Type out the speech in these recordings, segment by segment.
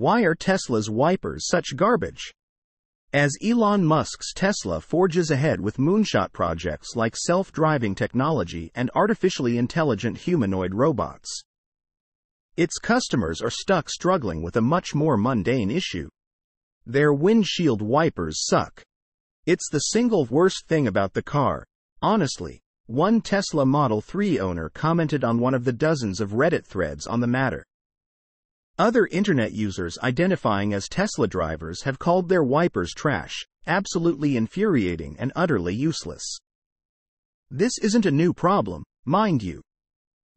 Why are Tesla's wipers such garbage? As Elon Musk's Tesla forges ahead with moonshot projects like self-driving technology and artificially intelligent humanoid robots, its customers are struggling with a much more mundane issue. Their windshield wipers suck. It's the single worst thing about the car, honestly. One Tesla Model 3 owner commented on one of the dozens of Reddit threads on the matter. Other internet users identifying as Tesla drivers have called their wipers trash, absolutely infuriating and utterly useless. This isn't a new problem, mind you.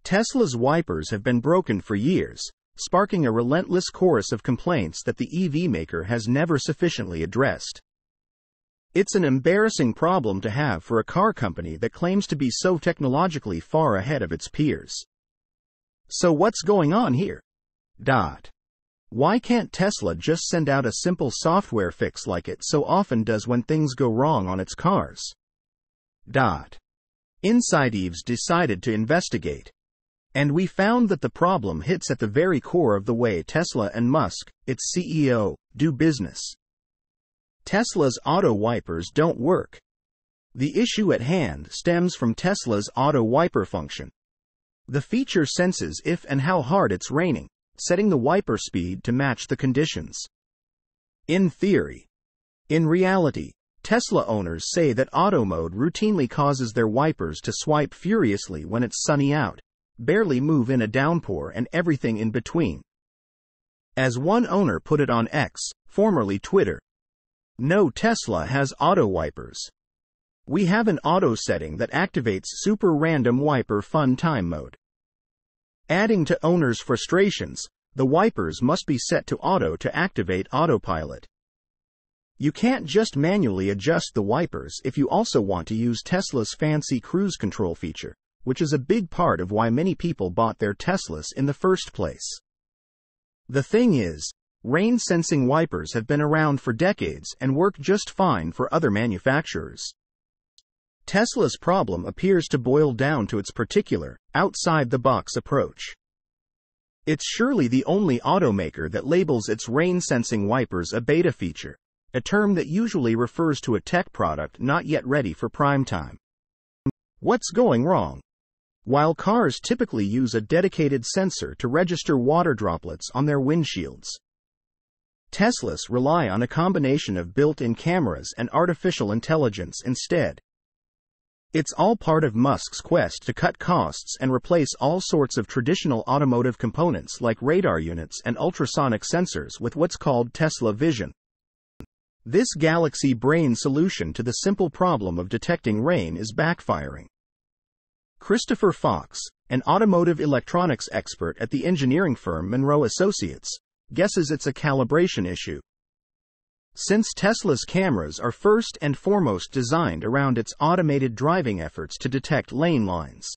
Tesla's wipers have been broken for years, sparking a relentless chorus of complaints that the EV maker has never sufficiently addressed. It's an embarrassing problem to have for a car company that claims to be so technologically far ahead of its peers. So what's going on here? Why can't Tesla just send out a simple software fix like it so often does when things go wrong on its cars? InsideEves decided to investigate. And we found that the problem hits at the very core of the way Tesla and Musk, its CEO, do business. Tesla's auto wipers don't work. The issue at hand stems from Tesla's auto wiper function. The feature senses if and how hard it's raining, setting the wiper speed to match the conditions. In theory. In reality, Tesla owners say that auto mode routinely causes their wipers to swipe furiously when it's sunny out, barely move in a downpour, and everything in between. As one owner put it on X, formerly Twitter, "No Tesla has auto wipers. We have an auto setting that activates super random wiper fun time mode." Adding to owners' frustrations, the wipers must be set to auto to activate autopilot. You can't just manually adjust the wipers if you also want to use Tesla's fancy cruise control feature, which is a big part of why many people bought their Teslas in the first place. The thing is, rain-sensing wipers have been around for decades and work just fine for other manufacturers. Tesla's problem appears to boil down to its particular, outside-the-box approach. It's surely the only automaker that labels its rain-sensing wipers a beta feature, a term that usually refers to a tech product not yet ready for prime time. What's going wrong? While cars typically use a dedicated sensor to register water droplets on their windshields, Teslas rely on a combination of built-in cameras and artificial intelligence instead. It's all part of Musk's quest to cut costs and replace all sorts of traditional automotive components like radar units and ultrasonic sensors with what's called Tesla Vision. This galaxy brain solution to the simple problem of detecting rain is backfiring. Christopher Fox, an automotive electronics expert at the engineering firm Monroe Associates, guesses it's a calibration issue. Since Tesla's cameras are first and foremost designed around its automated driving efforts to detect lane lines,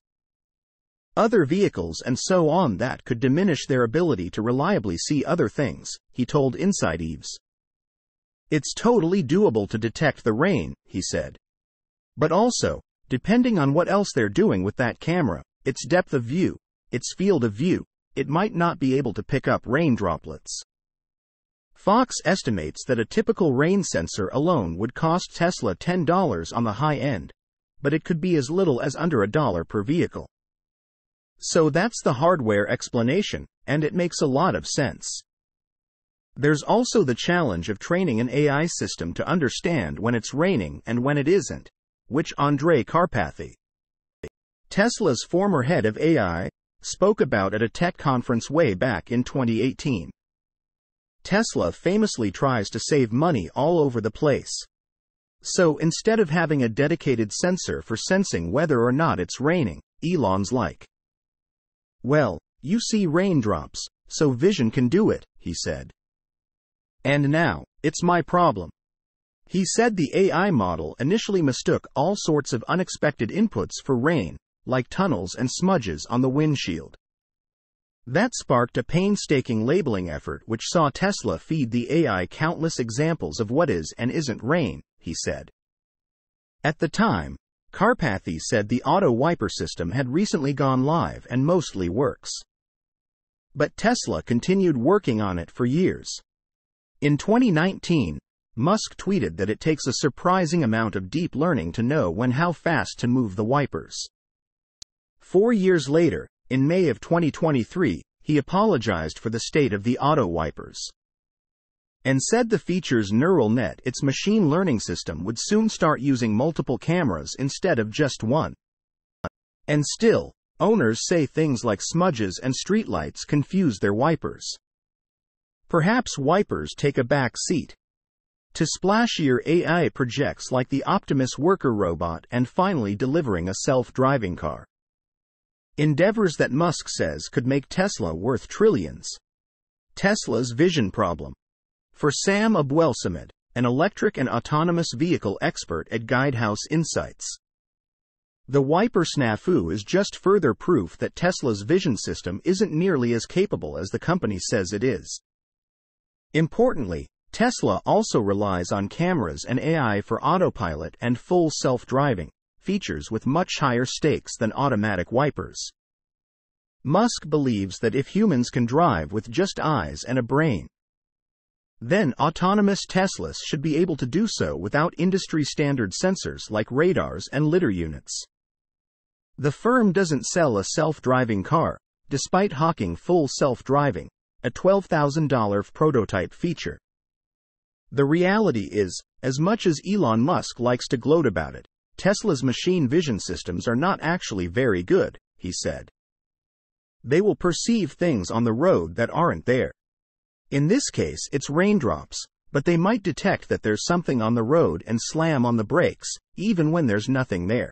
other vehicles and so on, that could diminish their ability to reliably see other things, he told InsideEves. It's totally doable to detect the rain, he said. But also, depending on what else they're doing with that camera, its depth of view, its field of view, it might not be able to pick up rain droplets. Fox estimates that a typical rain sensor alone would cost Tesla $10 on the high end, but it could be as little as under $1 per vehicle. So that's the hardware explanation, and it makes a lot of sense. There's also the challenge of training an AI system to understand when it's raining and when it isn't, which Andrej Karpathy, Tesla's former head of AI, spoke about at a tech conference way back in 2018. Tesla famously tries to save money all over the place. So instead of having a dedicated sensor for sensing whether or not it's raining, Elon's like, "Well, you see raindrops, so Vision can do it," he said. "And now, it's my problem." He said the AI model initially mistook all sorts of unexpected inputs for rain, like tunnels and smudges on the windshield. That sparked a painstaking labeling effort which saw Tesla feed the AI countless examples of what is and isn't rain, he said. At the time, Karpathy said the auto wiper system had recently gone live and mostly works. But Tesla continued working on it for years. In 2019, Musk tweeted that it takes a surprising amount of deep learning to know when how fast to move the wipers. 4 years later, in May of 2023, he apologized for the state of the auto wipers and said the feature's neural net, its machine learning system, would soon start using multiple cameras instead of just one. And still, owners say things like smudges and streetlights confuse their wipers. Perhaps wipers take a back seat to splashier AI projects like the Optimus worker robot and finally delivering a self-driving car. Endeavors that Musk says could make Tesla worth trillions. Tesla's vision problem. For Sam Abwelsamid, an electric and autonomous vehicle expert at Guidehouse Insights, the wiper snafu is just further proof that Tesla's vision system isn't nearly as capable as the company says it is. Importantly, Tesla also relies on cameras and AI for autopilot and full self-driving, features with much higher stakes than automatic wipers. Musk believes that if humans can drive with just eyes and a brain, then autonomous Teslas should be able to do so without industry-standard sensors like radars and lidar units. The firm doesn't sell a self-driving car, despite hawking full self-driving, a $12,000 prototype feature. The reality is, as much as Elon Musk likes to gloat about it, Tesla's machine vision systems are not actually very good, he said. They will perceive things on the road that aren't there. In this case, it's raindrops, but they might detect that there's something on the road and slam on the brakes, even when there's nothing there.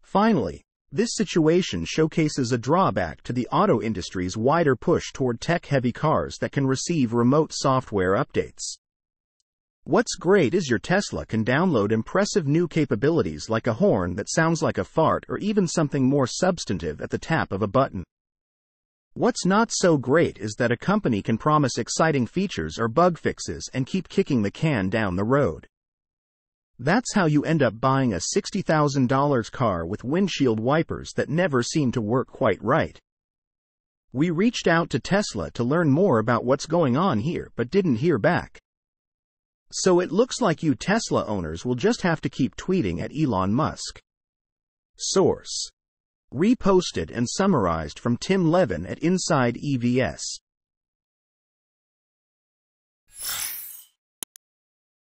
Finally, this situation showcases a drawback to the auto industry's wider push toward tech-heavy cars that can receive remote software updates. What's great is your Tesla can download impressive new capabilities like a horn that sounds like a fart or even something more substantive at the tap of a button. What's not so great is that a company can promise exciting features or bug fixes and keep kicking the can down the road. That's how you end up buying a $60,000 car with windshield wipers that never seem to work quite right. We reached out to Tesla to learn more about what's going on here but didn't hear back. So it looks like you Tesla owners will just have to keep tweeting at Elon Musk. Source: reposted and summarized from Tim Levin at Inside EVS.